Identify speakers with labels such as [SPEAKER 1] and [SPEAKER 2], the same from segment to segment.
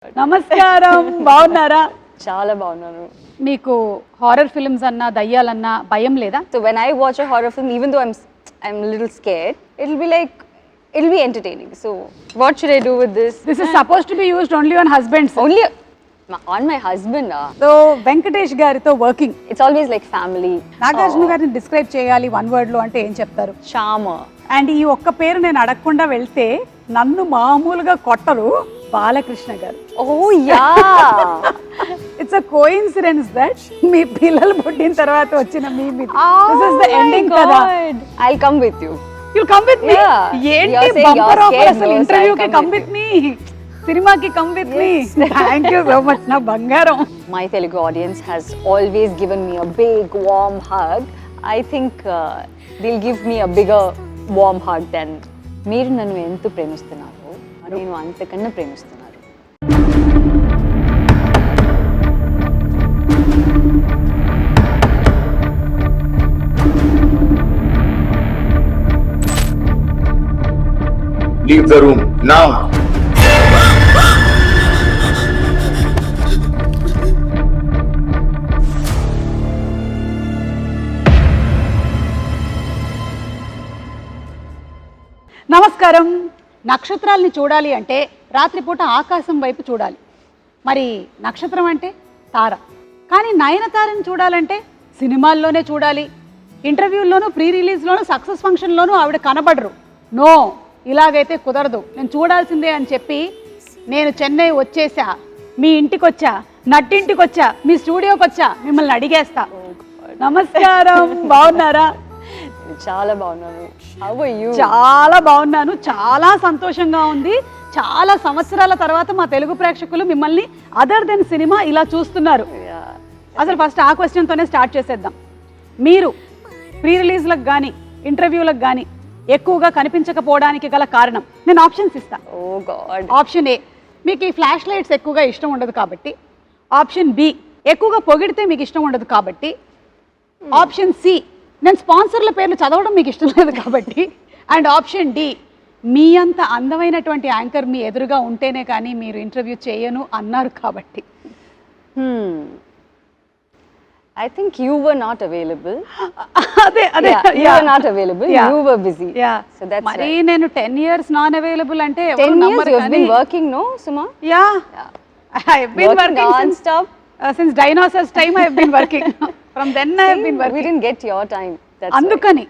[SPEAKER 1] నమస్కారం బాగున్నారా?
[SPEAKER 2] చాలా బాగున్నాను.
[SPEAKER 1] మీకు హారర్ ఫిల్మ్స్ అన్నా దయ్యాలన్నా భయం లేదా?
[SPEAKER 2] So when I watch a horror film, even though I'm a little scared, it'll be entertaining. So what should I do with this?
[SPEAKER 1] This is supposed to be used only on husbands.
[SPEAKER 2] Only on my husband.
[SPEAKER 1] So Venkatesh గారితో working.
[SPEAKER 2] It's always like family.
[SPEAKER 1] Nagarjuna గారిని describe చేయాలి one word లో అంటే ఏం చెప్తారు?
[SPEAKER 2] Charmer.
[SPEAKER 1] And ఈ ఒక్క పేరు నేను అడగకుండా వెళ్తే నన్ను మామూలుగా కొట్టరు, బాలకృష్ణ గారు.
[SPEAKER 2] Oh yeah.
[SPEAKER 1] It's a coincidence that మీ పిల్లలు పుట్టిన తర్వాత వచ్చిన మీ this is the ending కదా.
[SPEAKER 2] I'll come with you.
[SPEAKER 1] You'll come with me? ఏంటి బంపర్ ఆఫర్ అసలు ఇంటర్వ్యూ కి come with me, సినిమాకి come with me. Thank you so much నా బంగారం.
[SPEAKER 2] My Telugu audience has always given me a big warm hug. I think they'll give me a bigger warm hug than మీరు నన్ను ఎంత ప్రేమిస్తున్నారు నేను అంతకన్నా ప్రేమిస్తున్నాను.
[SPEAKER 3] Leave the room now.
[SPEAKER 1] నమస్కారం. నక్షత్రాలని చూడాలి అంటే రాత్రిపూట ఆకాశం వైపు చూడాలి. మరి నక్షత్రం అంటే తార. కానీ నయనతారని చూడాలంటే సినిమాల్లోనే చూడాలి. ఇంటర్వ్యూల్లోనూ, ప్రీ రిలీజ్లోనూ, సక్సెస్ ఫంక్షన్లోనూ ఆవిడ కనబడరు. నో, ఇలాగైతే కుదరదు, నేను చూడాల్సిందే అని చెప్పి నేను చెన్నై వచ్చేసా, మీ ఇంటికి వచ్చా, నట్టింటికి వచ్చా, మీ స్టూడియోకి వచ్చా, మిమ్మల్ని అడిగేస్తా. నమస్కారం, బాగున్నారా?
[SPEAKER 2] చాలా బాగున్నాను. How are you?
[SPEAKER 1] చాలా బాగున్నాను, చాలా సంతోషంగా ఉంది. చాలా సంవత్సరాల తర్వాత మా తెలుగు ప్రేక్షకులు మిమ్మల్ని అదర్ దెన్ సినిమా ఇలా చూస్తున్నారు. అసలు ఫస్ట్ ఆ క్వశ్చన్తోనే స్టార్ట్ చేసేద్దాం. మీరు ప్రీ రిలీజ్లకు కానీ ఇంటర్వ్యూలకు కానీ ఎక్కువగా కనిపించకపోవడానికి గల కారణం నేను ఆప్షన్స్ ఇస్తాను. ఆప్షన్ ఏ, మీకు ఈ ఫ్లాష్ లైట్స్ ఎక్కువగా ఇష్టం ఉండదు కాబట్టి. ఆప్షన్ బి, ఎక్కువగా పొగిడితే మీకు ఇష్టం ఉండదు కాబట్టి. ఆప్షన్ సి, నేను స్పాన్సర్ల పేర్లు చదవడం మీకు ఇష్టం లేదు కాబట్టి. అండ్ ఆప్షన్ డి, మీ అంత అందమైనటువంటి యాంకర్ మీ ఎదురుగా ఉంటేనే కానీ మీరు ఇంటర్వ్యూ చేయను అన్నారు కాబట్టి.
[SPEAKER 2] I think you were not available.
[SPEAKER 1] అదే
[SPEAKER 2] you were not available. You were busy. So that's
[SPEAKER 1] మరి నేను 10 years నాన్ అవైలబుల్ అంటే
[SPEAKER 2] 10 years you have been working, no, Suma?
[SPEAKER 1] I have been working
[SPEAKER 2] non-stop.
[SPEAKER 1] Since dinosaurs time I have been working. From then I have been working.
[SPEAKER 2] We didn't get your time. That's
[SPEAKER 1] అందుకని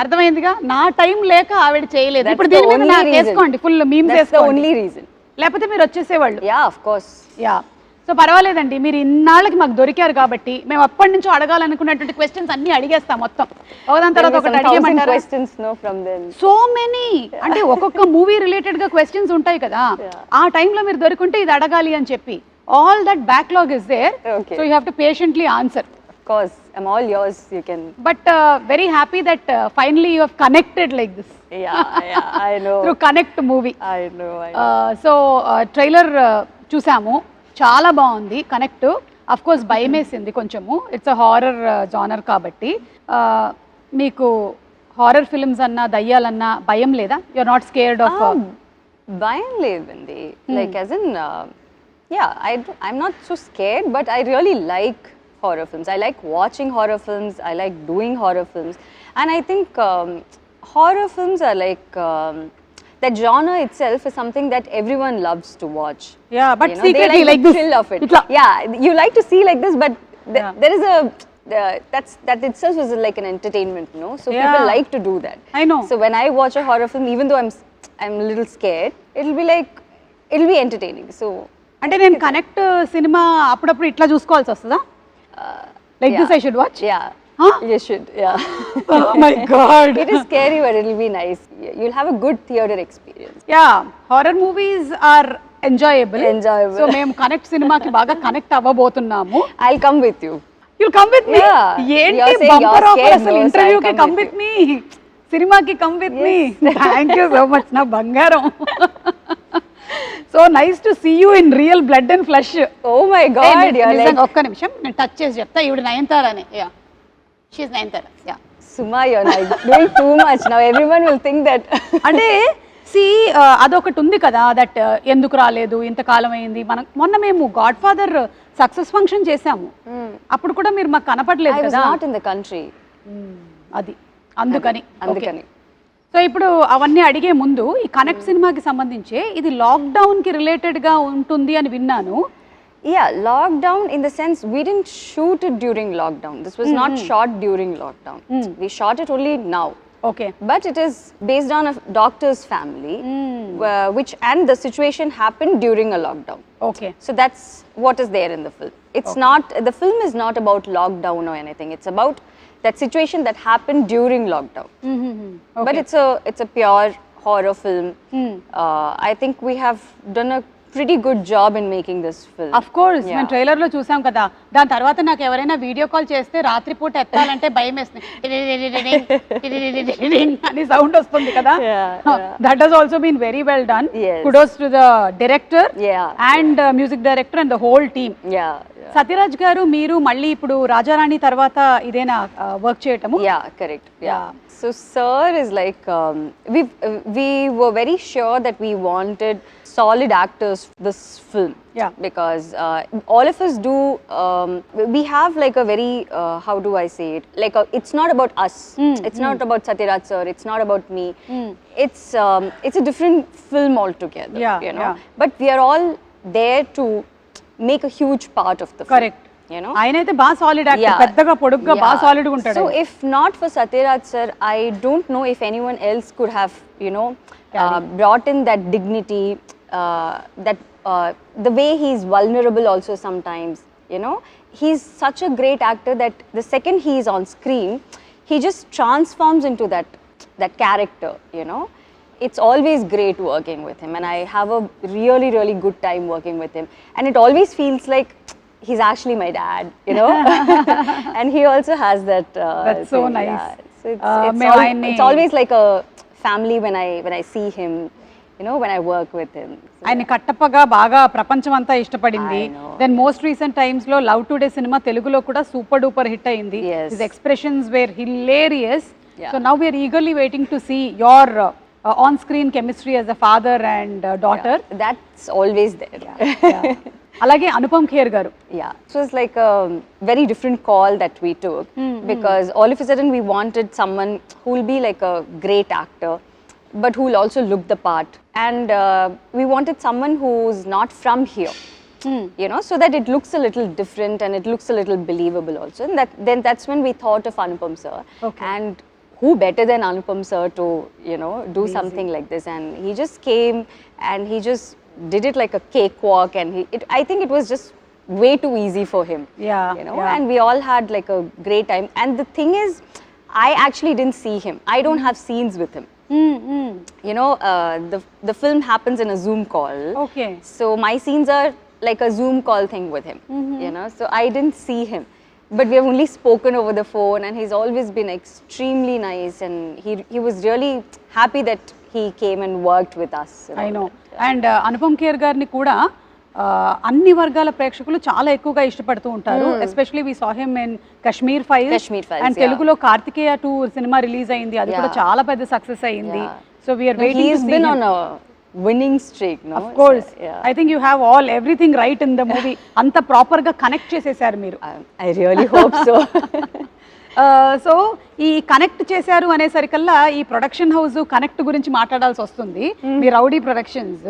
[SPEAKER 1] అర్థమైందిగా, నా time లేక ఆవిడ చేయలేదు. ఇప్పుడు దీని మీద నాకు వేసుకోండి, ఫుల్ మీమ్స్ వేసుకోండి.
[SPEAKER 2] That's the only reason.
[SPEAKER 1] లేకపోతే మీరు వచ్చేసేవాళ్ళు.
[SPEAKER 2] Of course.
[SPEAKER 1] సో పర్వాలేదండి, మీరు ఇన్నాళ్ళకి మాకు దొరికారు కాబట్టి మేము అప్పటి నుంచో అడగాలనుకున్నటువంటి క్వశ్చన్స్ అన్ని అడిగేస్తాం. మొత్తం ఒకదాని తర్వాత ఒకటి అడిగేమంటారా? సో మెనీ, అంటే ఒక్కొక్క మూవీ రిలేటెడ్ గా క్వశ్చన్స్ ఉంటాయి కదా, ఆ టైంలో మీరు దొరికింటే ఇది అడగాలి అని చెప్పి. All that backlog is there, so you have to patiently answer.
[SPEAKER 2] Of course, I'm all yours. You can.
[SPEAKER 1] But very happy that finally you have connected like this.
[SPEAKER 2] I know.
[SPEAKER 1] Through Connect movie.
[SPEAKER 2] I know.
[SPEAKER 1] So trailer చూసాము, చాలా బాగుంది. Connect of course భయమేసింది కొంచెము, it's a horror genre కాబట్టి. మీకు horror films అన్నా దయ్యాలన్నా భయం లేదా? You are not scared of?
[SPEAKER 2] భయం లేదండి. Like as in I'm not so scared, but I really like horror films. I like watching horror films. I like doing horror films, and I think horror films are like that genre itself is something that everyone loves to watch.
[SPEAKER 1] But secretly like this
[SPEAKER 2] thrill of it. You like to see like this, but there is a that itself is like an entertainment, no? So people like to do that.
[SPEAKER 1] I know.
[SPEAKER 2] So when I watch a horror film, even though I'm a little scared, it'll be entertaining. So
[SPEAKER 1] అంటే నేను connect cinema అప్పుడప్పుడు ఇట్లా చూసుకోవాల్సి వస్తుందా? Like this I should watch?
[SPEAKER 2] You should.
[SPEAKER 1] Oh my god.
[SPEAKER 2] It is scary, but it'll be nice. You'll have a good theater experience.
[SPEAKER 1] Horror movies are enjoyable. So మేము connect సినిమాకి బాగా connect అవ్వబోతున్నాము.
[SPEAKER 2] I'll come with you.
[SPEAKER 1] You'll come with me? ఏంటి bumper offer అసలు? ఇంటర్వ్యూకి come with me, సినిమాకి come with me. Thank you so much నా బంగారం. So nice to see you in real blood and flesh.
[SPEAKER 2] Oh my god.
[SPEAKER 1] ఒక్క నిమిషం నేను touch చేసి చెప్తా. ఈవిడ నయనతారనే. She's Nayanthara.
[SPEAKER 2] Suma, you're like doing too much now. Everyone will think that.
[SPEAKER 1] అంటే C అదొకటి ఉంది కదా దట్ ఎందుకు రాలేదు ఇంతకాలం అయింది. మొన్న మేము గాడ్ ఫాదర్ సక్సెస్ ఫంక్షన్ చేసాము, అప్పుడు కూడా మీరు మాకు కనపడలేదు కదా.
[SPEAKER 2] Not in the country.
[SPEAKER 1] అది అందుకని. సో ఇప్పుడు అవన్నీ అడిగే ముందు ఈ కనెక్ట్ సినిమాకి సంబంధించి ఇది లాక్డౌన్ కి రిలేటెడ్ గా ఉంటుంది అని విన్నాను.
[SPEAKER 2] Yeah, lockdown in the sense we didn't shoot it during lockdown. This was not shot during lockdown. We shot it only now.
[SPEAKER 1] Okay.
[SPEAKER 2] But it is based on a doctor's family, which and the situation happened during a lockdown.
[SPEAKER 1] Okay.
[SPEAKER 2] So that's what is there in the film. It's not, the film is not about lockdown or anything. It's about that situation that happened during lockdown.
[SPEAKER 1] Okay.
[SPEAKER 2] But it's a pure horror film. I think we have done a pretty good job in making this film.
[SPEAKER 1] Of course, మేము trailer లో చూసాం కదా. దాని తర్వాత నాకు ఎవరైనా video call చేస్తే రాత్రిపూట ఎత్తాలంటే భయం వేస్తుంది అని సౌండ్ వస్తుంది కదా. That has also been very well done. Kudos to the director and music director and the whole team. Sathyaraj garu, మీరు మళ్ళీ ఇప్పుడు రాజారాణి తర్వాత ఇదేనా వర్క్ చేయటము?
[SPEAKER 2] Yeah, correct. Yeah. So sir is like we were very sure that we wanted solid actors for this film.
[SPEAKER 1] Yeah.
[SPEAKER 2] Because all of us do, we have like a very, how do I say it? Like it's not about us. It's not about Satyaraj sir. It's not about me. It's a different film altogether.
[SPEAKER 1] Yeah,
[SPEAKER 2] you know.
[SPEAKER 1] yeah.
[SPEAKER 2] But we are all there to make a huge part of the film.
[SPEAKER 1] Correct.
[SPEAKER 2] You know.
[SPEAKER 1] ఆయనైతే బాగా solid actor, పెద్దగా పొడుగ్గా బాగా solid గా ఉంటాడు.
[SPEAKER 2] So if not for Satyaraj sir, I don't know if anyone else could have, you know, brought in that dignity, that the way he's vulnerable also sometimes, you know. He's such a great actor that the second he is on screen, he just transforms into that character, you know. It's always great working with him, and I have a really, really good time working with him. And it always feels like he's actually my dad, you know. And he also has that.
[SPEAKER 1] That's so
[SPEAKER 2] thing.
[SPEAKER 1] nice.
[SPEAKER 2] Yeah. So it's always like a family when I see him, you know, when I work with him.
[SPEAKER 1] ఆయన కట్టప్పగా బాగా ప్రపంచం అంతా ఇష్టపడింది. Then most recent times లో Love Today సినిమా తెలుగులో కూడా super duper hit అయింది. His expressions were hilarious. So now we are eagerly waiting to see your on screen chemistry as a father and daughter.
[SPEAKER 2] That's always there.
[SPEAKER 1] అలాగే అనుపమ్ ఖేర్ గారు.
[SPEAKER 2] Yeah, it was like a very different call that we took, because all of a sudden we wanted someone who will be like a great actor, but who will also look the part, and we wanted someone who's not from here, you know, so that it looks a little different and it looks a little believable also. And that's when we thought of Anupam sir. And who better than Anupam sir to, you know, do something like this? And he just came and he just did it like a cakewalk, and I think it was just way too easy for him. You know. And we all had like a great time. And the thing is, I actually didn't see him. I don't have scenes with him. You know, the film happens in a Zoom call.
[SPEAKER 1] Okay.
[SPEAKER 2] So my scenes are like a Zoom call thing with him. You know, so I didn't see him. But we have only spoken over the phone, and he's always been extremely nice, and he was really happy that he came and worked with us.
[SPEAKER 1] I know. And Anupam Kher గారిని కూడా అన్ని వర్గాల ప్రేక్షకులు చాలా ఎక్కువగా ఇష్టపడుతూ ఉంటారు. Especially we saw him in Kashmir Files, and తెలుగులో కార్తికేయ 2 సినిమా రిలీజ్ అయింది. అది కూడా చాలా పెద్ద సక్సెస్ అయింది. So we are waiting to see him
[SPEAKER 2] on a winning streak, no?
[SPEAKER 1] Of course. I think you have everything right in the movie. అంత proper గా connect చేసేసారు మీరు.
[SPEAKER 2] I really hope so.
[SPEAKER 1] So ఈ connect చేశారు అనేసరికల్లా ఈ production house connect గురించి మాట్లాడాల్సి వస్తుంది. మీ రౌడీ ప్రొడక్షన్స్,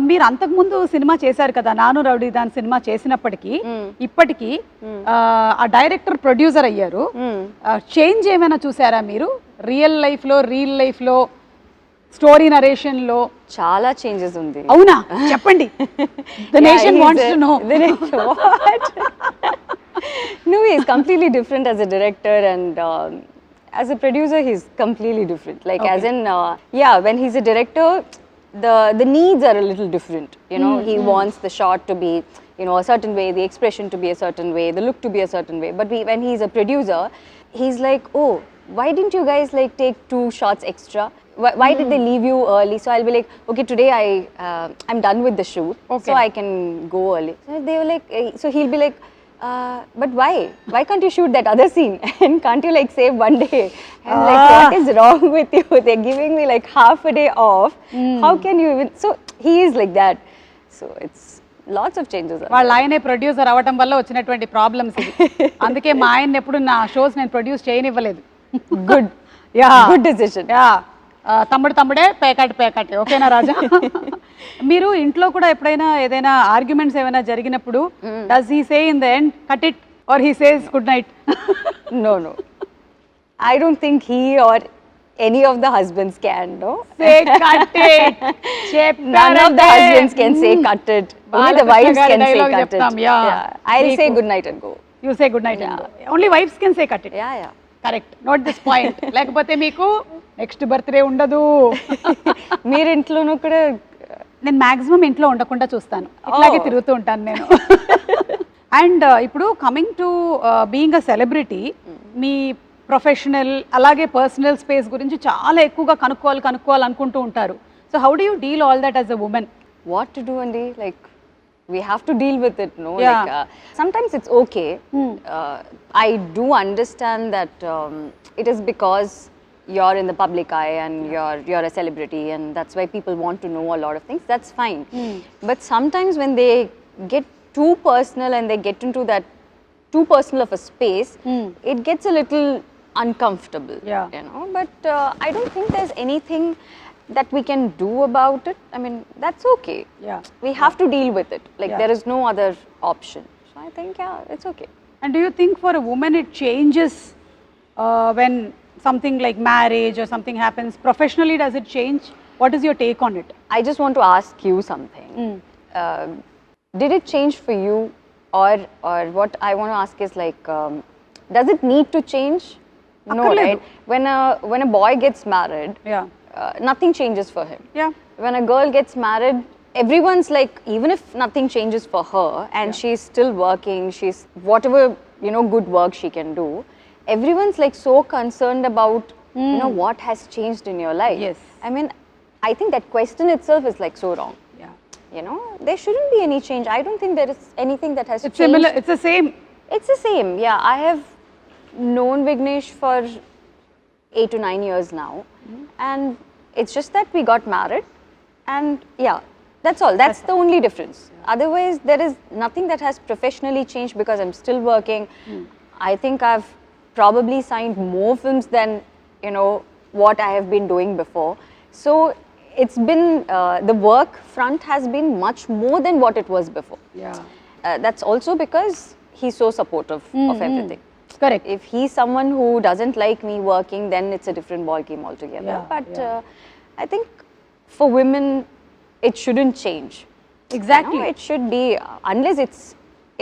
[SPEAKER 1] మీరు అంతకు ముందు సినిమా చేశారు కదా, నాను రౌడీ దాని సినిమా చేసినప్పటికీ ఇప్పటికీ ఆ డైరెక్టర్ ప్రొడ్యూసర్ అయ్యారు. చేంజ్ ఏమైనా చూసారా మీరు? రియల్ లైఫ్ లో స్టోరీ నరేషన్ లో
[SPEAKER 2] చాలా చేంజెస్ ఉంది.
[SPEAKER 1] అవునా, చెప్పండి. The nation wants to know.
[SPEAKER 2] No, he's completely different as a director, and as a producer he's completely different. Like as in when he's a director, the needs are a little different, you know. He wants the shot to be, you know, a certain way, the expression to be a certain way, the look to be a certain way. But when he's a producer, he's like, oh, why didn't you guys like take 2 shots extra? Why did they leave you early? So I'll be like, okay, today I'm done with the shoot, so I can go early. So they were like, so he'll be like, But why? Why can't you shoot that other scene? And can't you like save one day? I'm like, what is wrong with you? They're giving me like half a day off. How can you even? So he is like that. So it's lots of changes.
[SPEAKER 1] వాళ్ళ ఆయనే producer అవ్వటం వల్ల వచ్చినటువంటి problems ఇది. అందుకే మా ఆయన ఎప్పుడు నా షోస్ నేను produce చేయనివ్వలేదు.
[SPEAKER 2] Good.
[SPEAKER 1] Yeah.
[SPEAKER 2] Good decision.
[SPEAKER 1] Yeah. తమ్ముడే పేకాటే ఓకేనా రాజా? మీరు ఇంట్లో కూడా ఎప్పుడైనా ఏదైనా ఆర్గ్యుమెంట్స్ ఏమైనా జరిగినప్పుడు does he say in the end cut it or he says good night?
[SPEAKER 2] No. I don't think he or any of the husbands can, no?
[SPEAKER 1] Say cut it.
[SPEAKER 2] None of the husbands can say cut it. Only the wives can say cut it.
[SPEAKER 1] Yeah.
[SPEAKER 2] I'll say good night and go.
[SPEAKER 1] You say good night and go. Only wives can say cut it.
[SPEAKER 2] Yeah.
[SPEAKER 1] Correct. Note this point. లేకపోతే మీకు next birthday ఉండదు.
[SPEAKER 2] మీరు ఇంట్లోనూ కూడా
[SPEAKER 1] నేను maximum ఇంట్లో ఉండకుండా చూస్తాను, ఇట్లాగే తిరుగుతూ ఉంటాను నేను. అండ్ ఇప్పుడు coming to being a celebrity, me professional అలాగే పర్సనల్ స్పేస్ గురించి చాలా ఎక్కువగా కనుక్కోవాలి అనుకుంటూ ఉంటారు. So how do you deal all that as a women?
[SPEAKER 2] what to do, Andy? Like, we have to deal with it, no?
[SPEAKER 1] Yeah.
[SPEAKER 2] Like, sometimes it's okay. I do understand that it is because you're in the public eye and you're a celebrity, and that's why people want to know a lot of things. That's fine. But sometimes when they get too personal and they get into that too personal of a space, it gets a little uncomfortable.
[SPEAKER 1] Yeah.
[SPEAKER 2] You know. But I don't think there's anything that we can do about it. I mean, that's okay.
[SPEAKER 1] Yeah.
[SPEAKER 2] We have to deal with it. Like,
[SPEAKER 1] Yeah.
[SPEAKER 2] there is no other option. So I think, yeah, it's okay.
[SPEAKER 1] And do you think for a woman it changes when something like marriage or something happens? Professionally, does it change? What is your take on it?
[SPEAKER 2] I just want to ask you something. Did it change for you, or what I want to ask is like, does it need to change? No,
[SPEAKER 1] Akkarledu.
[SPEAKER 2] right? When a boy gets married,
[SPEAKER 1] Yeah.
[SPEAKER 2] Nothing changes for him.
[SPEAKER 1] Yeah.
[SPEAKER 2] When a girl gets married, everyone's like, even if nothing changes for her and she's still working, she's whatever, you know, good work she can do, everyone's like so concerned about, you know, what has changed in your life.
[SPEAKER 1] Yes.
[SPEAKER 2] I mean, I think that question itself is like so wrong.
[SPEAKER 1] Yeah.
[SPEAKER 2] You know, there shouldn't be any change. I don't think there is anything that has
[SPEAKER 1] It's
[SPEAKER 2] changed.
[SPEAKER 1] similar. It's the same.
[SPEAKER 2] It's the same. Yeah, I have known Vignesh for 8 to 9 years now, and it's just that we got married, and yeah, that's all. That's the only difference. Otherwise, there is nothing that has professionally changed because I'm still working. I think I've probably signed more films than, you know, what I have been doing before. So it's been the work front has been much more than what it was before.
[SPEAKER 1] Yeah.
[SPEAKER 2] That's also because he's so supportive of everything.
[SPEAKER 1] Correct.
[SPEAKER 2] If he's someone who doesn't like me working, then it's a different ball game altogether.
[SPEAKER 1] Yeah,
[SPEAKER 2] But I think for women, it shouldn't change.
[SPEAKER 1] Exactly.
[SPEAKER 2] You know, it should be unless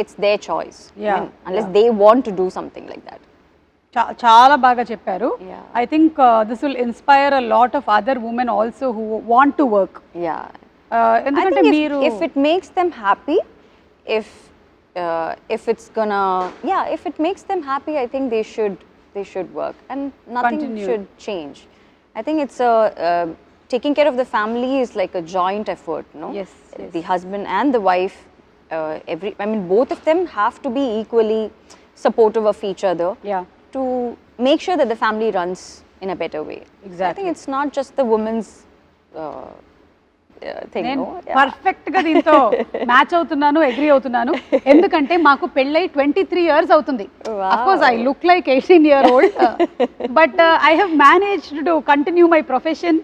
[SPEAKER 2] it's their choice.
[SPEAKER 1] Yeah,
[SPEAKER 2] I mean, unless they want to do something like that.
[SPEAKER 1] చాలా బాగా చెప్పారు.
[SPEAKER 2] Yeah.
[SPEAKER 1] I think this will inspire a lot of other women also who want to work.
[SPEAKER 2] Yeah. I
[SPEAKER 1] ఎందుకంటే
[SPEAKER 2] think
[SPEAKER 1] మీరు
[SPEAKER 2] if it makes them happy, if it's gonna, yeah, if it makes them happy, I think they should work, and nothing
[SPEAKER 1] Continue.
[SPEAKER 2] should change. I think it's taking care of the family is like a joint effort, no?
[SPEAKER 1] Yes, yes.
[SPEAKER 2] The husband and the wife, I mean, both of them have to be equally supportive of each other.
[SPEAKER 1] Yeah.
[SPEAKER 2] To make sure that the family runs in a better way. I
[SPEAKER 1] Exactly.
[SPEAKER 2] think it's not just the woman's thing,
[SPEAKER 1] నేను
[SPEAKER 2] no? Yeah.
[SPEAKER 1] Perfect గా దీంతో match అవుతున్నాను, agree అవుతున్నాను. ఎందుకంటే మాకు పెళ్ళై 23 years అవుతుంది.
[SPEAKER 2] Wow.
[SPEAKER 1] Of course I look like 18-year-old, but I have managed to continue my profession.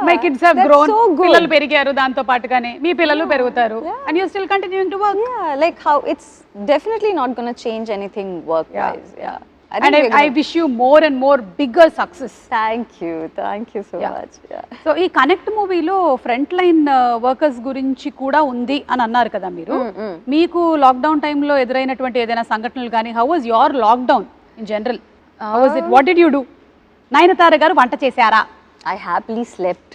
[SPEAKER 1] My kids have
[SPEAKER 2] that's
[SPEAKER 1] grown.
[SPEAKER 2] so good.
[SPEAKER 1] పిల్లలు పెరిగారు, దాంతో పాటుగానే మీ పిల్లలు పెరుగుతారు. And you still continuing to work.
[SPEAKER 2] Yeah, like how it's definitely not going to change anything work-wise. Yeah. I think
[SPEAKER 1] And
[SPEAKER 2] we're
[SPEAKER 1] I
[SPEAKER 2] gonna-
[SPEAKER 1] wish you more and more bigger success.
[SPEAKER 2] Thank you so
[SPEAKER 1] Yeah.
[SPEAKER 2] much. Yeah.
[SPEAKER 1] So ఈ connect మూవీలో front line workers గురించి కూడా ఉంది అని అన్నారు కదా మీరు. మీకు లాక్డౌన్ టైంలో ఎదురైనటువంటి ఏదైనా సంఘటనలు కానీ, how was your lockdown in general? How was it? What did you do? Nayanthara గారు వంట చేశారా?
[SPEAKER 2] I happily slept.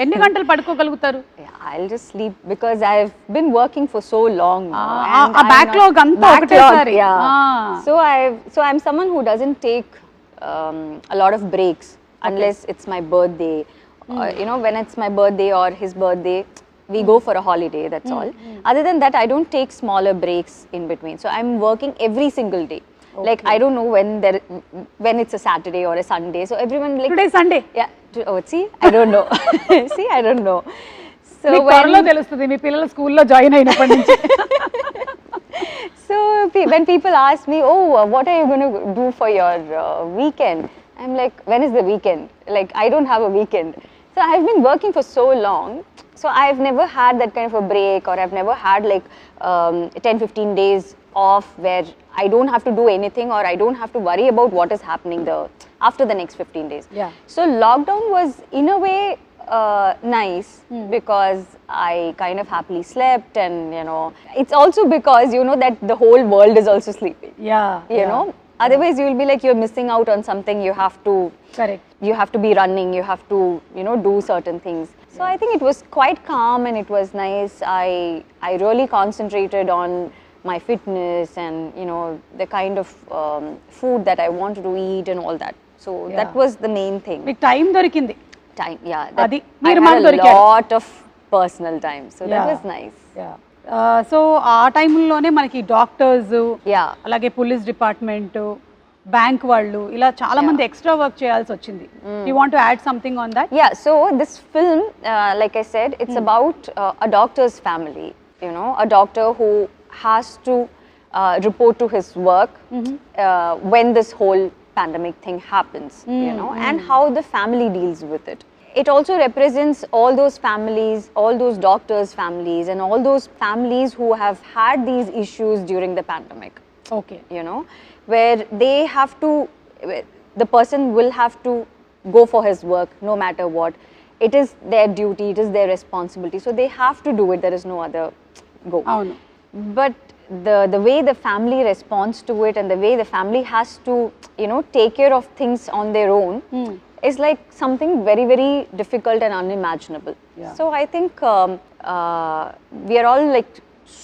[SPEAKER 1] ఎన్ని గంటలు పడుకోగలుగుతారు?
[SPEAKER 2] Yeah, I'll just sleep because I've been working for so long. now,
[SPEAKER 1] Ah,
[SPEAKER 2] and
[SPEAKER 1] a
[SPEAKER 2] I'm
[SPEAKER 1] backlog
[SPEAKER 2] not-
[SPEAKER 1] anta okate
[SPEAKER 2] backlog,
[SPEAKER 1] sari.
[SPEAKER 2] Yeah.
[SPEAKER 1] Ah.
[SPEAKER 2] So I'm someone who doesn't take a lot of breaks unless it's my birthday. You know, when it's my birthday or his birthday, We go for a holiday, that's all. Other than that, I don't take smaller breaks in between. So I'm working every single day. Like I don't know when it's a Saturday or a Sunday. So everyone like
[SPEAKER 1] today Sunday
[SPEAKER 2] yeah. See, I don't know. See, I don't know. So
[SPEAKER 1] మీకు త్వరలో తెలుస్తుంది మీ పిల్లలు స్కూల్లో join అయినప్పటి నుంచి.
[SPEAKER 2] So when people ask me, oh, what are you going to do for your weekend? I'm like, when is the weekend? Like, I don't have a weekend. So I've been working for so long. So I've never had that kind of a break, or I've never had like 10-15 days off where I don't have to do anything, or I don't have to worry about what is happening after the next 15 days.
[SPEAKER 1] Yeah.
[SPEAKER 2] So lockdown was in a way nice because I kind of happily slept, and you know, it's also because you know that the whole world is also sleeping. You know, otherwise you will be like you're missing out on something. You have to
[SPEAKER 1] correct
[SPEAKER 2] you have to be running, you have to you know do certain things. So I think it was quite calm and it was nice. I really concentrated on my fitness and you know the kind of food that I wanted to eat and all that. So that was the main thing.
[SPEAKER 1] మీకు time దొరికింది.
[SPEAKER 2] Time, yeah.
[SPEAKER 1] Adi,
[SPEAKER 2] I
[SPEAKER 1] meer
[SPEAKER 2] had
[SPEAKER 1] maku
[SPEAKER 2] a
[SPEAKER 1] dorikaru.
[SPEAKER 2] lot of personal time, so that was nice.
[SPEAKER 1] So ఆ టైంలోనే మనకి doctors
[SPEAKER 2] Yeah.
[SPEAKER 1] అలాగే police department bank వాళ్ళు ఇలా చాలా మంది ఎక్స్ట్రా వర్క్ చేయాల్సి వచ్చింది. You want to add something on that?
[SPEAKER 2] Yeah, so this film, like I said, it's about a doctor's family, you know, a doctor who has to report to his work when this whole pandemic thing happens, you know, and how the family deals with it. It also represents all those families, all those doctors' families, and all those families who have had these issues during the pandemic.
[SPEAKER 1] Okay.
[SPEAKER 2] You know, where they have to, the person will have to go for his work no matter what. It is their duty, it is their responsibility. So they have to do it, there is no other go.
[SPEAKER 1] అవును.
[SPEAKER 2] But the way the family responds to it and the way the family has to, you know, take care of things on their own is like something very, very difficult and unimaginable.
[SPEAKER 1] Yeah.
[SPEAKER 2] So I think we are all like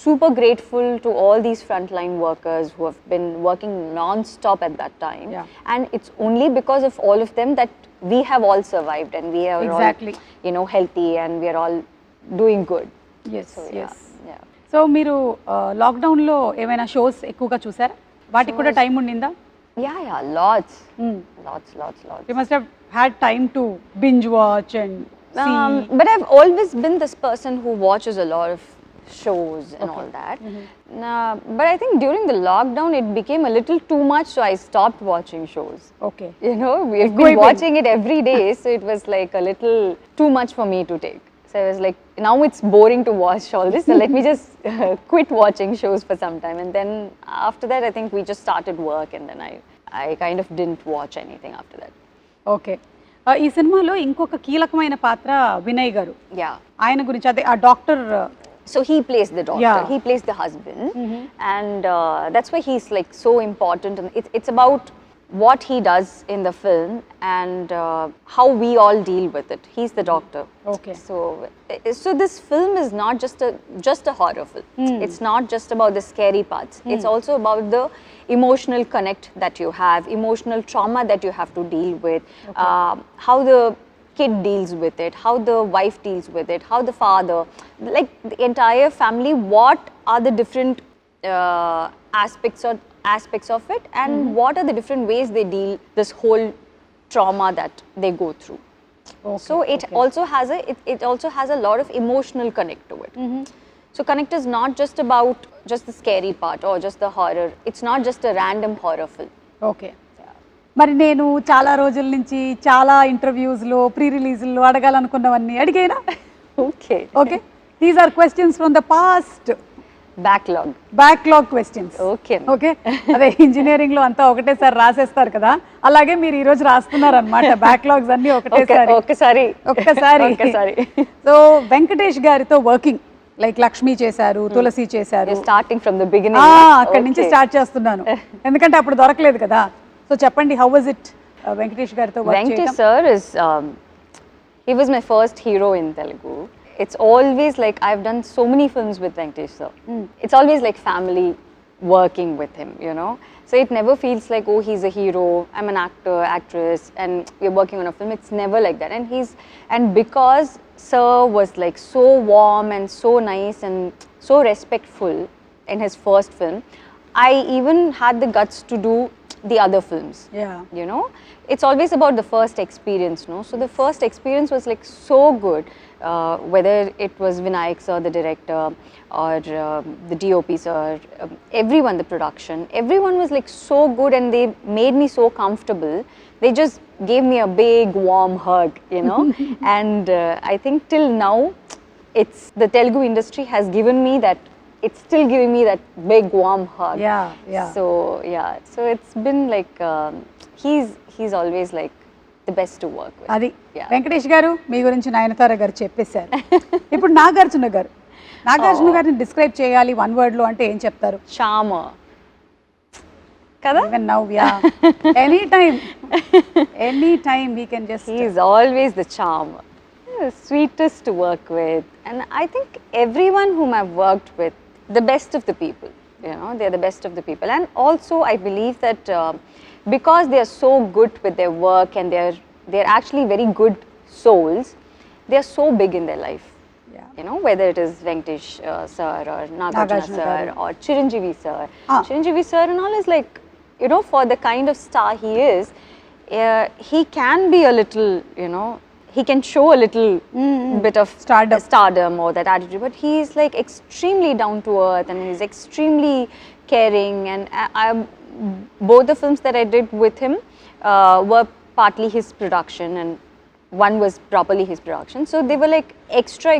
[SPEAKER 2] super grateful to all these frontline workers who have been working non-stop at that time.
[SPEAKER 1] Yeah.
[SPEAKER 2] And it's only because of all of them that we have all survived and we are
[SPEAKER 1] Exactly.
[SPEAKER 2] all, you know, healthy and we are all doing good.
[SPEAKER 1] Yes
[SPEAKER 2] So yeah,
[SPEAKER 1] yes.
[SPEAKER 2] yeah.
[SPEAKER 1] So మీరు లాక్డౌన్లో ఏమైనా shows ఎక్కువగా చూసారా? వాటికి కూడా time ఉండిందా?
[SPEAKER 2] Yeah, lots. Lots.
[SPEAKER 1] You must have had time to binge watch and
[SPEAKER 2] But I've always been this person who watches a lot of shows and all that. But I think during the lockdown it became a little too much, so I stopped watching shows.
[SPEAKER 1] Okay.
[SPEAKER 2] You know, we've been watching it every day, so it was like a little too much for me to take. So I was like, now it's boring to watch all this, so let me just quit watching shows for some time. And then after that, I think we just started work, and then I kind of didn't watch anything after that.
[SPEAKER 1] Okay. ఈ సినిమాలో ఇంకొక కీలకమైన పాత్ర వినయ్ గారు.
[SPEAKER 2] Yeah.
[SPEAKER 1] ఆయన గురించి అదే ఆ doctor.
[SPEAKER 2] So he plays the doctor,
[SPEAKER 1] Yeah.
[SPEAKER 2] he plays the husband, and that's why he's like so important. And it's about what he does in the film and how we all deal with it. He's the doctor.
[SPEAKER 1] Okay.
[SPEAKER 2] So this film is not just a horror film. It's not just about the scary parts. It's also about the emotional connect that you have, emotional trauma that you have to deal with, how the kid deals with it, how the wife deals with it, how the father, like the entire family, what are the different aspects of it, and what are the different ways they deal this whole trauma that they go through.
[SPEAKER 1] Okay,
[SPEAKER 2] So it also has a lot of emotional connect to it. So connect is not just about just the scary part or just the horror. It's not just a random horror film.
[SPEAKER 1] Okay. మరి నేను చాలా రోజుల నుంచి చాలా ఇంటర్వ్యూస్లో pre రిలీజ్లో అడగాలనుకున్నవన్నీ అడిగేనా?
[SPEAKER 2] Okay.
[SPEAKER 1] Okay. These are questions from the past. Backlog questions.
[SPEAKER 2] Okay.
[SPEAKER 1] Okay. అదే ఇంజనీరింగ్ లో అంతా ఒకటేసారి రాసేస్తారు కదా, అలాగే మీరు ఈ రోజు రాస్తున్నారు అనమాట బ్యాక్లాగ్స్ అన్ని
[SPEAKER 2] ఒక్కసారి.
[SPEAKER 1] సో వెంకటేష్ గారితో వర్కింగ్ లైక్ లక్ష్మి చేశారు, తులసి చేశారు.
[SPEAKER 2] Starting from the beginning.
[SPEAKER 1] అక్కడి నుంచి స్టార్ట్ చేస్తున్నాను ఎందుకంటే అప్పుడు దొరకలేదు కదా. సో చెప్పండి, హౌ వాజ్ ఇట్ వెంకటేష్ గారితో వర్క్ చేయడం?
[SPEAKER 2] Venkatesh sir is he was my first hero in Telugu. It's always like I've done so many films with Venkatesh sir. It's always like family working with him, you know. So it never feels like, oh, he's a hero, I'm an actor, actress, and we're working on a film. It's never like that. And because Sir was like so warm and so nice and so respectful in his first film. I even had the guts to do the other films.
[SPEAKER 1] Yeah.
[SPEAKER 2] You know, it's always about the first experience, no? So the first experience was like so good, whether it was Vinayak sir, the director, or the DOP sir, everyone, the production, everyone was like so good, and they made me so comfortable. They just gave me a big warm hug, you know. And I think till now, it's the Telugu industry has given me that. It's still giving me that big warm hug.
[SPEAKER 1] Yeah, yeah.
[SPEAKER 2] So yeah, so it's been like he's always like the best to work with.
[SPEAKER 1] అది
[SPEAKER 2] Yeah.
[SPEAKER 1] Venkatesh గారు మీ గురించి నయనతార గారు చెప్పేశారు. ఇప్పుడు నాగార్జున గారిని describe చేయాలి one word లో అంటే ఏం చెప్తారు?
[SPEAKER 2] Charmer. Kada?
[SPEAKER 1] Even now, yeah. Anytime we can just.
[SPEAKER 2] He's always the charmer. The sweetest to work with, and I think everyone whom I've worked with, the best of the people, you know, they're the best of the people. And also I believe that because they are so good with their work and they're actually very good souls, they are so big in their life.
[SPEAKER 1] Yeah.
[SPEAKER 2] You know, whether it is Venkatesh sir or Nagarjuna sir or Chiranjeevi sir. Chiranjeevi sir and all is like, you know, for the kind of star he is, he can be a little, you know, he can show a little bit of stardom or that attitude, but he is like extremely down to earth, and he's extremely caring. And both the films that I did with him were partly his production, and one was properly his production. So they were like extra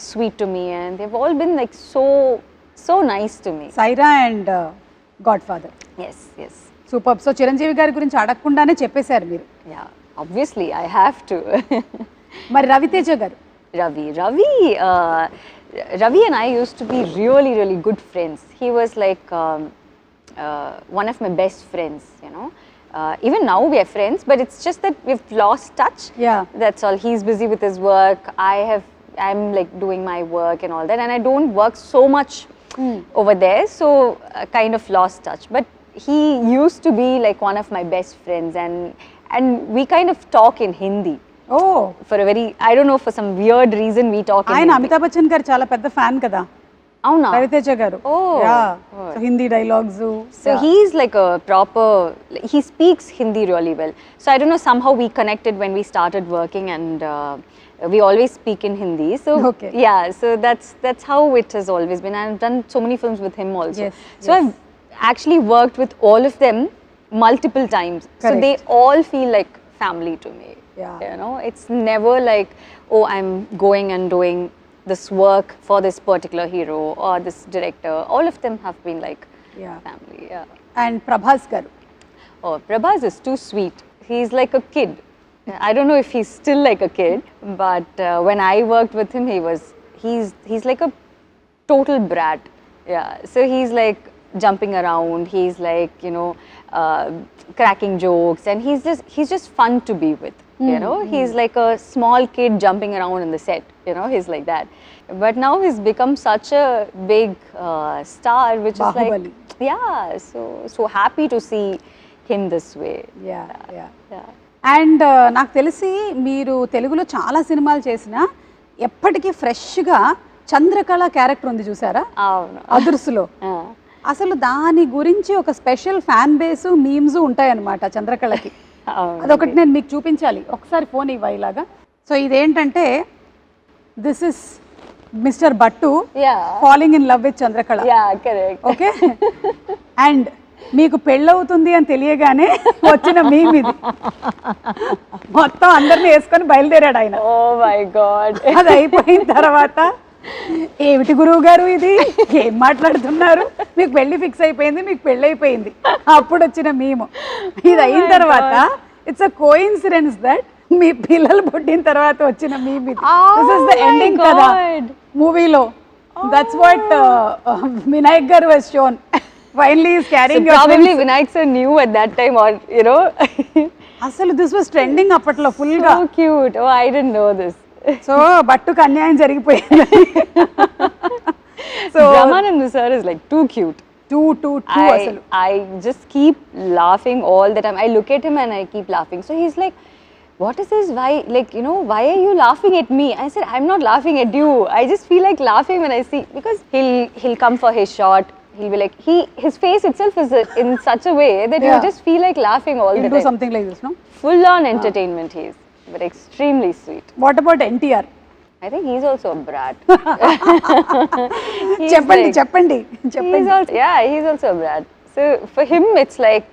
[SPEAKER 2] sweet to me, and they've all been like so nice to me.
[SPEAKER 1] Sye Raa and Godfather.
[SPEAKER 2] Yes.
[SPEAKER 1] Super. So Chiranjeevi గారి గురించి అడగకుండానే చెప్పేశారు మీరు.
[SPEAKER 2] Yeah, obviously I have to.
[SPEAKER 1] మరి రవితేజ గారు?
[SPEAKER 2] Ravi and I used to be really good friends. He was like one of my best friends, you know. Even now we are friends, but it's just that we've lost touch.
[SPEAKER 1] Yeah.
[SPEAKER 2] That's all. He's busy with his work. I'm like doing my work and all that, and I don't work so much over there, so kind of lost touch. But he used to be like one of my best friends, and we kind of talk in Hindi.
[SPEAKER 1] Oh.
[SPEAKER 2] For a very, I don't know, for some weird reason we talk in
[SPEAKER 1] ఆయన
[SPEAKER 2] Hindi.
[SPEAKER 1] Amitabh Bachchan గారు చాలా పెద్ద fan కదా
[SPEAKER 2] అవునా?
[SPEAKER 1] రవితేజ గారు. So Hindi dialogues.
[SPEAKER 2] So he's like a proper, he speaks Hindi really well. So I don't know, somehow we connected when we started working, and we always speak in Hindi. So
[SPEAKER 1] Okay.
[SPEAKER 2] yeah, so that's how it has always been. I've done so many films with him also.
[SPEAKER 1] Yes,
[SPEAKER 2] So I've actually worked with all of them multiple times. So they all feel like family to me.
[SPEAKER 1] Yeah.
[SPEAKER 2] You know, it's never like, oh, I'm going and doing this work for this particular hero or this director. All of them have been like family. Yeah.
[SPEAKER 1] And Prabhas గారు?
[SPEAKER 2] Oh, Prabhas is too sweet. He's like a kid. I don't know if he's still like a kid, but when I worked with him, he's like a total brat. Yeah. So he's like jumping around. He's like, you know, cracking jokes, and he's just fun to be with. You know, he's like a small kid jumping around in the set. You know, he's like that. But now he's become such a big star, which
[SPEAKER 1] Bahubali.
[SPEAKER 2] is like, yeah. So happy to see him this way.
[SPEAKER 1] Yeah. And నాకు తెలిసి మీరు తెలుగులో చాలా సినిమాలు చేసినా ఎప్పటికీ ఫ్రెష్గా Chandrakala character ఉంది చూసారా అదుర్సులో? అసలు దాని గురించి ఒక స్పెషల్ ఫ్యాన్ బేస్ మీమ్స్ ఉంటాయన్నమాట చంద్రకళకి. అదొకటి నేను మీకు చూపించాలి, ఒకసారి ఫోన్ ఇవ్వ ఇలాగా. సో ఇదేంటంటే this is mister Bhattu falling in love with Chandrakala. Okay. And మీకు పెళ్ళవుతుంది అని తెలియగానే వచ్చిన మీమ్ ఇది. మొత్తం అందరిని వేసుకొని బయలుదేరాడు ఆయన.
[SPEAKER 2] Oh my god.
[SPEAKER 1] అది అయిపోయిన తర్వాత ఏమిటి గురువు గారు ఇది, ఏం మాట్లాడుతున్నారు, మీకు పెళ్లి ఫిక్స్ అయిపోయింది, మీకు పెళ్ళి అయిపోయింది, అప్పుడు వచ్చిన మేము. ఇది అయిన తర్వాత ఇట్స్ అ కోఇన్సిడెన్స్ దట్ మీ పిల్లలు పుట్టిన తర్వాత వచ్చిన మేము ఇది. దిస్ ఇస్ ద ఎండింగ్ కదా మూవీలో. దట్స్ వాట్ వినాయక్ గారు was shown. Finally is carrying
[SPEAKER 2] so probably Vinayak sir knew at that time, or you know.
[SPEAKER 1] అసలు this was trending అప్పట్లో full గా.
[SPEAKER 2] So cute. Oh, I didn't know this.
[SPEAKER 1] So బట్టుకు అన్యాయం జరిగిపోయింది.
[SPEAKER 2] So Brahmanand sir is like too cute.
[SPEAKER 1] Too
[SPEAKER 2] I just keep laughing all the time. I look at him and I keep laughing. So he's like what is this? Why, like, you know, why are you laughing at me? I said, I'm not laughing at you. I just feel like laughing when I see, because he'll come for his shot. He'll be like, his face itself is in such a way that
[SPEAKER 1] Yeah.
[SPEAKER 2] you just feel like laughing all
[SPEAKER 1] He'll
[SPEAKER 2] the
[SPEAKER 1] do
[SPEAKER 2] time.
[SPEAKER 1] something like this, no?
[SPEAKER 2] Full on entertainment he is, but extremely sweet.
[SPEAKER 1] What about NTR?
[SPEAKER 2] I think he's also a brat. He's
[SPEAKER 1] చెప్పండి
[SPEAKER 2] like-
[SPEAKER 1] చెప్పండి
[SPEAKER 2] He's
[SPEAKER 1] చెప్పండి.
[SPEAKER 2] also, yeah, he's also a brat. So for him, it's like,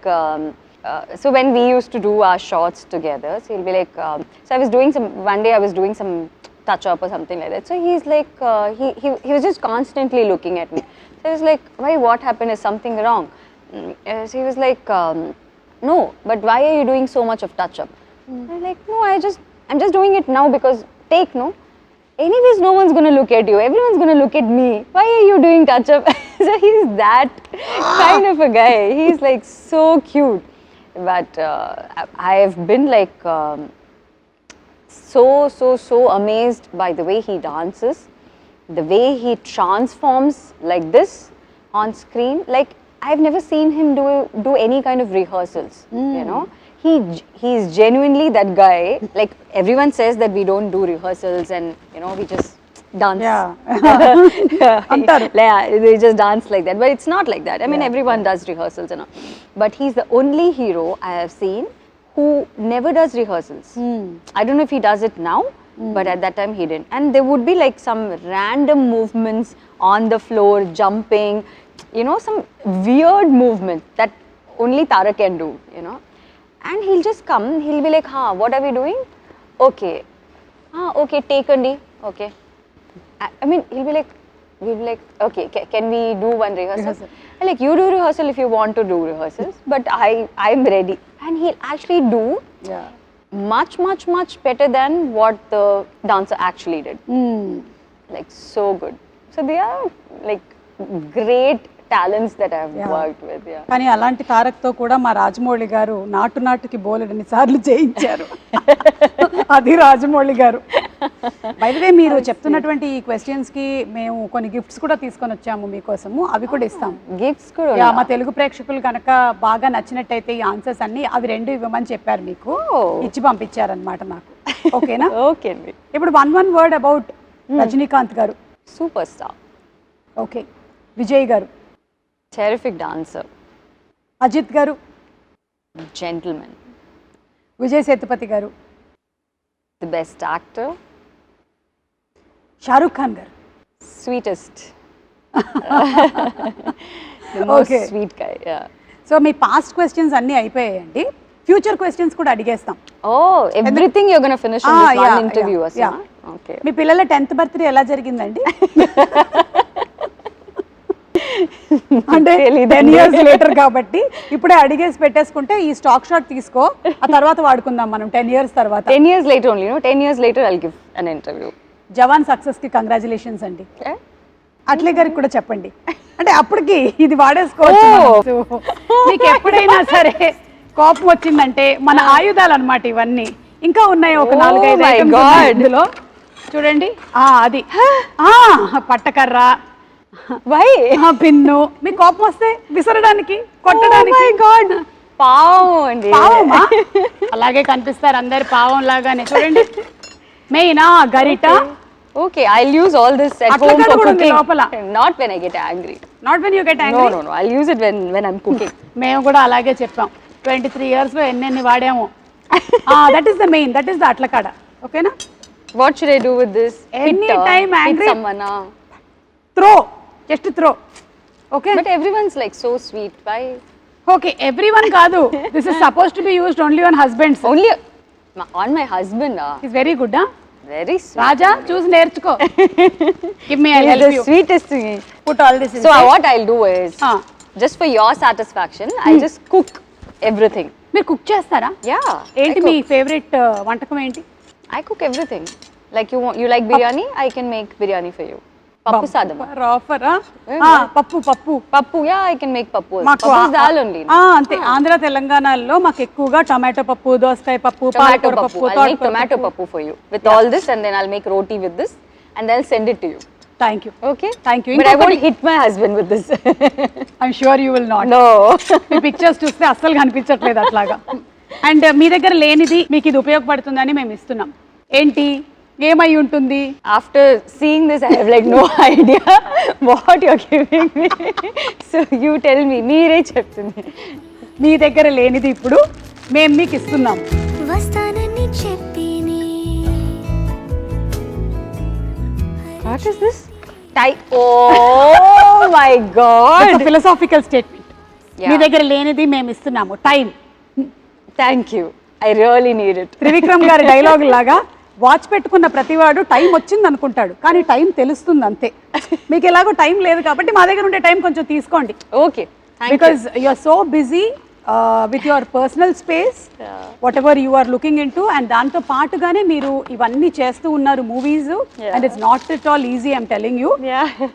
[SPEAKER 2] so when we used to do our shots together, so he'll be like, so I was doing one day I was doing some touch up or something like that. So he's like, he was just constantly looking at me. So I was like, why, what happened? Is something wrong? So he was like, no, but why are you doing so much of touch up? I'm like, no, I'm just doing it now because no. Anyways, no one's going to look at you. Everyone's going to look at me. Why are you doing touch-up? So he's that kind of a guy. He's like so cute. But I've been like so amazed by the way he dances, the way he transforms like this on screen. Like, I've never seen him do any kind of rehearsals, you know. He's genuinely that guy. Like, everyone says that we don't do rehearsals and, you know, we just dance.
[SPEAKER 1] Antaru.
[SPEAKER 2] Yeah, they just dance like that. But it's not like that. I mean, everyone does rehearsals and all. But he's the only hero I have seen who never does rehearsals. I don't know if he does it now, but at that time he didn't. And there would be like some random movements on the floor, jumping, you know, some weird movement that only Tara can do, you know. And he'll just come, he'll be like, what are we doing? Okay. Okay, take Andi. Okay. I mean, we'll be like, okay, can we do one rehearsal? I'm like, you do rehearsal if you want to do rehearsals, but I'm ready. And he'll actually do much better than what the dancer actually did. Like, so good. So they are like great talents that I've worked with. Yeah.
[SPEAKER 1] కానీ అలాంటి తారక్తో కూడా మా రాజమౌళి గారు నాటుకి బోలెడన్ని సార్లు చేయించారు. అది రాజమౌళి గారు. బై ది వే, మీరు చెప్తున్నటువంటి ఈ క్వశ్చన్స్ కి మేము కొన్ని గిఫ్ట్స్ కూడా తీసుకొని వచ్చాము మీకోసము. అవి కూడా ఇస్తాం.
[SPEAKER 2] గిఫ్ట్స్ కూడా
[SPEAKER 1] యా, మా తెలుగు ప్రేక్షకులు కనుక బాగా నచ్చినట్టయితే ఈ ఆన్సర్స్ అన్ని అవి 2 ఇవ్వమని చెప్పారు మీకు. ఇచ్చి పంపించారనమాట నాకు. ఓకేనా?
[SPEAKER 2] ఓకే అండి.
[SPEAKER 1] ఇప్పుడు వన్ వర్డ్ అబౌట్ రజనీకాంత్ గారు.
[SPEAKER 2] Super star.
[SPEAKER 1] ఓకే. విజయ్ గారు.
[SPEAKER 2] Terrific dancer.
[SPEAKER 1] అజిత్ గారు.
[SPEAKER 2] Gentleman.
[SPEAKER 1] విజయ్ సేతుపతి గారు.
[SPEAKER 2] The best actor.
[SPEAKER 1] Shahrukh Khan గారు.
[SPEAKER 2] Sweetest. The most
[SPEAKER 1] Okay.
[SPEAKER 2] sweet guy. Yeah.
[SPEAKER 1] So మీ పాస్ట్ క్వశ్చన్స్ అన్నీ అయిపోయాయండి. ఫ్యూచర్ క్వశ్చన్స్ కూడా అడిగేస్తాం.
[SPEAKER 2] Oh, everything you're going to finish in this one interview, Asma? Okay.
[SPEAKER 1] మీ పిల్లల 10th birthday ఎలా జరిగిందండి? అంటే 10 years later కాబట్టి ఇప్పుడే అడిగేసి పెట్టేసుకుంటే ఈ స్టాక్ షాట్ తీసుకో, ఆ తర్వాత వాడుకుందాం మనం 10 years తర్వాత.
[SPEAKER 2] 10 years later only, you know, 10 years later I'll give an interview.
[SPEAKER 1] Jawan success కి కంగ్రాచులేషన్స్ అండి.
[SPEAKER 2] Okay?
[SPEAKER 1] అట్లే గారికి కూడా చెప్పండి. అంటే అప్పటికి ఇది వాడేసుకోవచ్చు. మీకు ఎప్పుడైనా సరే కోపం వచ్చిందంటే మన ఆయుధాలు అన్నమాట ఇవన్నీ. ఇంకా ఉన్నాయి ఒక 4-5 ఐటమ్స్ ఇందులో. చూడండి, అది పట్టకర్ర,
[SPEAKER 2] Why?
[SPEAKER 1] పిన్ను. మీకు కోపం వస్తే విసరడానికి, కొట్టడానికి.
[SPEAKER 2] Oh my God. పావం అండి.
[SPEAKER 1] పావమా? అలాగే కనిపిస్తారు అందరు పావం లాగానే. చూడండి, మెయినా గరిట.
[SPEAKER 2] Okay, I'll use all this at
[SPEAKER 1] అట్లా
[SPEAKER 2] home for
[SPEAKER 1] కూడా ఉంది
[SPEAKER 2] cooking.
[SPEAKER 1] లోపల.
[SPEAKER 2] Not when I get angry.
[SPEAKER 1] Not when you get angry.
[SPEAKER 2] No, I'll use it when I'm cooking.
[SPEAKER 1] మేము కూడా అలాగే చెప్పాం. 23 years లో ఎన్ని వాడాము. That is the main, that is the అట్లకాడ. ఓకేనా?
[SPEAKER 2] What should I do with this?
[SPEAKER 1] Anytime angry.
[SPEAKER 2] Hit someone.
[SPEAKER 1] Throw, just throw. Okay.
[SPEAKER 2] But everyone's like so sweet. Why?
[SPEAKER 1] Okay, everyone కాదు. This is suppose to be used only on husbands.
[SPEAKER 2] Only on my husband.
[SPEAKER 1] Is very good.
[SPEAKER 2] Very sweet.
[SPEAKER 1] Raja, చూసి నేర్చుకో. Give me, I
[SPEAKER 2] He's
[SPEAKER 1] help
[SPEAKER 2] the
[SPEAKER 1] you.
[SPEAKER 2] sweetest thing.
[SPEAKER 1] Put all this
[SPEAKER 2] So what I'll do is, just for your satisfaction, I'll just cook everything.
[SPEAKER 1] మీరు cook చేస్తారా?
[SPEAKER 2] Yeah.
[SPEAKER 1] ఏంటి మీ favourite వంటకం ఏంటి?
[SPEAKER 2] I cook everything. Like you like biryani, I can make biryani for you. Pappu sadam.
[SPEAKER 1] రాఫరా? పప్పు.
[SPEAKER 2] Pappu, yeah, I can make pappu.
[SPEAKER 1] మాకు
[SPEAKER 2] Pappu is dal only.
[SPEAKER 1] అంతే. ఆంధ్ర తెలంగాణలో మాకు ఎక్కువగా టమాటో పప్పు, దోసకాయ పప్పు,
[SPEAKER 2] Tomato
[SPEAKER 1] పాలకూర
[SPEAKER 2] pappu.
[SPEAKER 1] పప్పు,
[SPEAKER 2] I'll make tomato pappu for you with all this, and then I'll make roti with this, and then I'll send it to you.
[SPEAKER 1] Thank you.
[SPEAKER 2] Okay?
[SPEAKER 1] Thank you.
[SPEAKER 2] But I won't hit my husband with this.
[SPEAKER 1] I'm sure you will not.
[SPEAKER 2] No.
[SPEAKER 1] Me pictures చూస్తే అస్సలు కనిపించట్లేదు అట్లాగా. And మీ దగ్గర లేనిది మీకు ఇది ఉపయోగపడుతుందని మేము ఇస్తున్నాం. ఏంటి, ఏమై ఉంటుంది?
[SPEAKER 2] After seeing this, I have like no idea what you're giving me. So you tell me. మీరే చెప్తుంది.
[SPEAKER 1] మీ దగ్గర లేనిది ఇప్పుడు మేము మీకు ఇస్తున్నాం.
[SPEAKER 2] What is this? Oh my God!
[SPEAKER 1] Philosophical statement.
[SPEAKER 2] Yeah.
[SPEAKER 1] మీ దగ్గర లేనిది మేము ఇస్తున్నాము, time.
[SPEAKER 2] Thank you. I really need it.
[SPEAKER 1] Trivikram గారి డైలాగ్ లాగా వాచ్ పెట్టుకున్న ప్రతివాడు టైం వచ్చింది అనుకుంటాడు, కానీ టైం తెలుస్తుంది అంతే. మీకు ఎలాగో టైం లేదు కాబట్టి మా దగ్గర ఉండే టైం కొంచెం తీసుకోండి.
[SPEAKER 2] Okay. Thank
[SPEAKER 1] because you are so busy with your personal space, what ever you are looking into, and దాంతో పాటుగానే మీరు ఇవన్నీ చేస్తూ ఉన్నారు movies, and it's not at all easy, I'm telling you.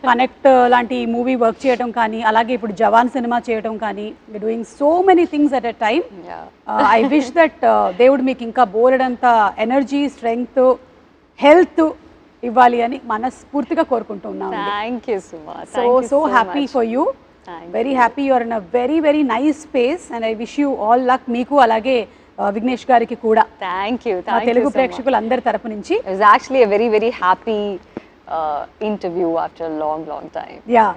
[SPEAKER 1] Connect లాంటి movie work చేయడం కానీ, అలాగే ఇప్పుడు జవాన్ సినిమా చేయడం కానీ, you doing so many things at a time. I wish that దేవుడు మీకు ఇంకా బోలెడంత ఎనర్జీ, స్ట్రెంగ్త్, హెల్త్ ఇవ్వాలి అని మనస్ఫూర్తిగా కోరుకుంటున్నాను.
[SPEAKER 2] Thank you, Suma.
[SPEAKER 1] So happy for you. Very happy. You are in a very nice space, and I wish you all luck. మీకు అలాగే విఘ్నేష్ గారికి కూడా.
[SPEAKER 2] Thank you.
[SPEAKER 1] మా తెలుగు ప్రేక్షకులు అందరి తరపు నుంచి.
[SPEAKER 2] It was actually a very happy interview after a long time.
[SPEAKER 1] Yeah.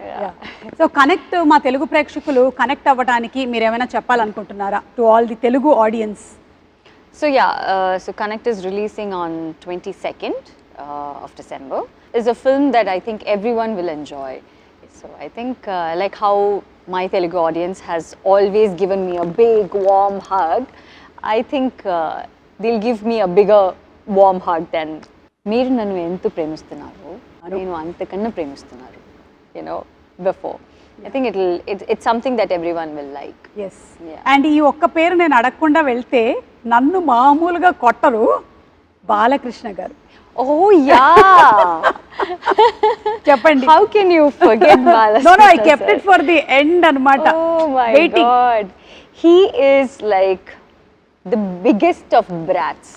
[SPEAKER 1] So connect, మా తెలుగు ప్రేక్షకులు కనెక్ట్ అవ్వడానికి మీరు ఏమైనా చెప్పాలనుకుంటున్నారా to all the Telugu audience?
[SPEAKER 2] So so Connect is releasing on 22nd of December. It's a film that I think everyone will enjoy. So I think like how my Telugu audience has always given me a big warm hug, I think they'll give me a bigger warm hug than మీరు నన్ను ఎంత ప్రేమిస్తున్నారు, నేను అంతకన్నా ప్రేమిస్తున్నారు, you know, before. I think it's something that everyone will like.
[SPEAKER 1] Yes. And ఈ ఒక్క పేరు నేను అడగకుండా వెళ్తే నన్ను మామూలుగా కొట్టరు, బాలకృష్ణ గారు.
[SPEAKER 2] Oh yeah.
[SPEAKER 1] చెప్పండి.
[SPEAKER 2] How can you forget Balakrishna?
[SPEAKER 1] No, I kept it for the end అన్నమాట.
[SPEAKER 2] Oh my God. He is like the biggest of brats.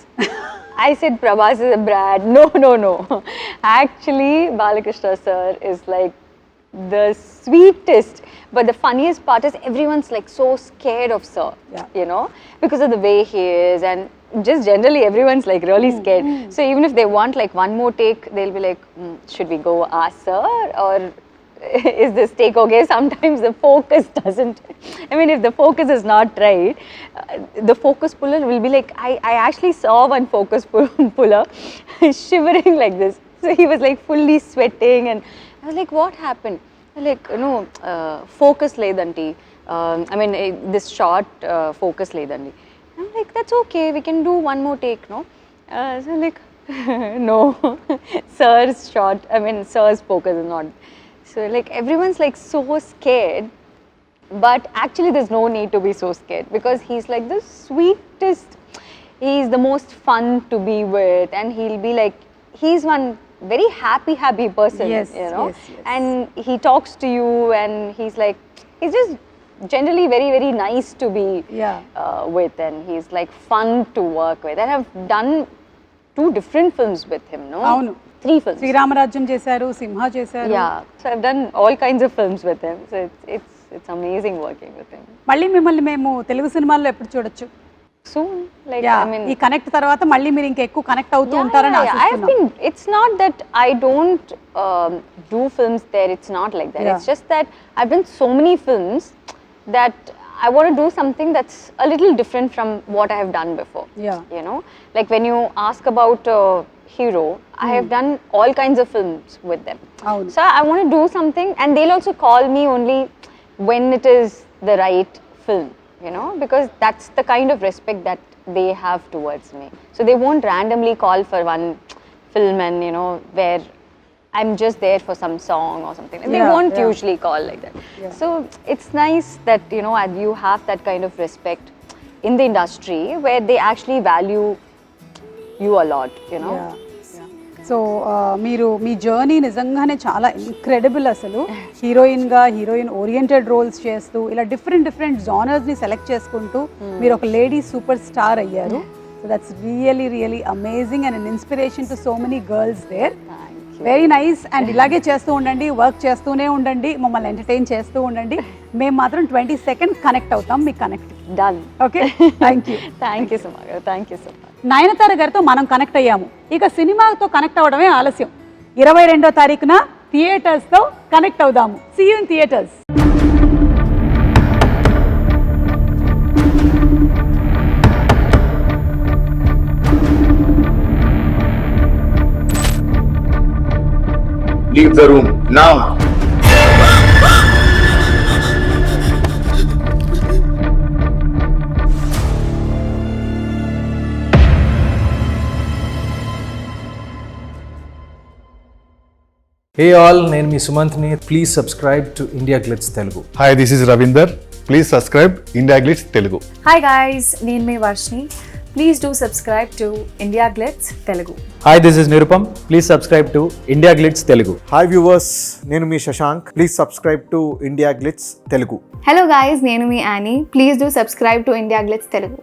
[SPEAKER 2] I said Prabhas is a brat. No. Actually, Balakrishna sir is like the sweetest. But the funniest part is everyone's like so scared of sir, you know, because of the way he is, and just generally everyone's like really scared. So even if they want like one more take, they'll be like, should we go ask sir, or is this take okay? Sometimes the focus doesn't, I mean, if the focus is not right, the focus puller will be like, I actually saw one focus puller shivering like this. So he was like fully sweating, and I was like, what happened? Like, you know, focus ledanti. I mean, this short focus ledanti. I'm like, that's okay, we can do one more take, no? So like, no, sir's shot, I mean, sir's focus is not. So like, everyone's like so scared, but actually there's no need to be so scared, because he's like the sweetest, he's the most fun to be with, and he'll be like, he's one very happy person, you know, and he talks to you, and he's like, he's just generally very nice to be with, and he's like fun to work with. And I've done 2 different films with him, no?
[SPEAKER 1] Avunu.
[SPEAKER 2] 3 films.
[SPEAKER 1] Sri Rama Rajyam చేశారు, సింహ చేశారు.
[SPEAKER 2] Yeah, so I've done all kinds of films with him. So it's amazing working with him.
[SPEAKER 1] మళ్ళీ మిమ్మల్ని మేము తెలుగు సినిమాల్లో ఎప్పుడు చూడొచ్చు?
[SPEAKER 2] Soon, like I mean,
[SPEAKER 1] ఈ connect తర్వాత మళ్ళీ మీరు ఇంకా ఎక్కువ కనెక్ట్ అవుతూ ఉంటారని ఆశిస్తున్నాం.
[SPEAKER 2] It's not that I don't do films there, it's not like that. It's just that I've done so many films that I want to do something that's a little different from what I have done before. You know, like when you ask about Hero, I have done all kinds of films with them. So I want to do something, and they'll also call me only when it is the right film, you know, because that's the kind of respect that they have towards me. So they won't randomly call for one film, and you know, where I'm just there for some song or something. They won't usually call like that. So it's nice that, you know, you have that kind of respect in the industry where they actually value you a lot, you know.
[SPEAKER 1] So మీరు మీ journey నిజంగానే చాలా incredible. అసలు హీరోయిన్గా heroine oriented roles చేస్తూ ఇలా different జానర్స్ని select చేసుకుంటూ మీరు ఒక లేడీ సూపర్ స్టార్ అయ్యారు. So that's really amazing and an inspiration to so many girls there. Very nice. And ఇలాగే చేస్తూ ఉండండి, వర్క్ చేస్తూనే ఉండండి, మమ్మల్ని ఎంటర్టైన్ చేస్తూ ఉండండి. మేము మాత్రం 22nd కనెక్ట్ అవుతాం మీ connect.
[SPEAKER 2] Done.
[SPEAKER 1] Okay thank you.
[SPEAKER 2] Thank you, Suma. Thank you so much.
[SPEAKER 1] Nayanthara గారితో మనం కనెక్ట్ అయ్యాము, ఇక సినిమాతో కనెక్ట్ అవ్వడమే ఆలస్యం. 22వ తారీఖున థియేటర్స్తో కనెక్ట్ అవుదాము. See you in theatres.
[SPEAKER 3] Leave the room now.
[SPEAKER 4] Hey all, నేను మీ సుమంత్ని. Please subscribe to IndiaGlitz Telugu.
[SPEAKER 5] Hi, this is Ravinder. Please subscribe IndiaGlitz Telugu.
[SPEAKER 6] Hi guys, నేను మీ Varshini. Please do subscribe to IndiaGlitz Telugu.
[SPEAKER 7] Hi this is Nirupam. Please subscribe to IndiaGlitz Telugu.
[SPEAKER 8] Hi viewers, నేను మీ Shashank. Please subscribe to IndiaGlitz Telugu.
[SPEAKER 6] Hello guys, నేను మీ Annie. Please do subscribe to IndiaGlitz Telugu.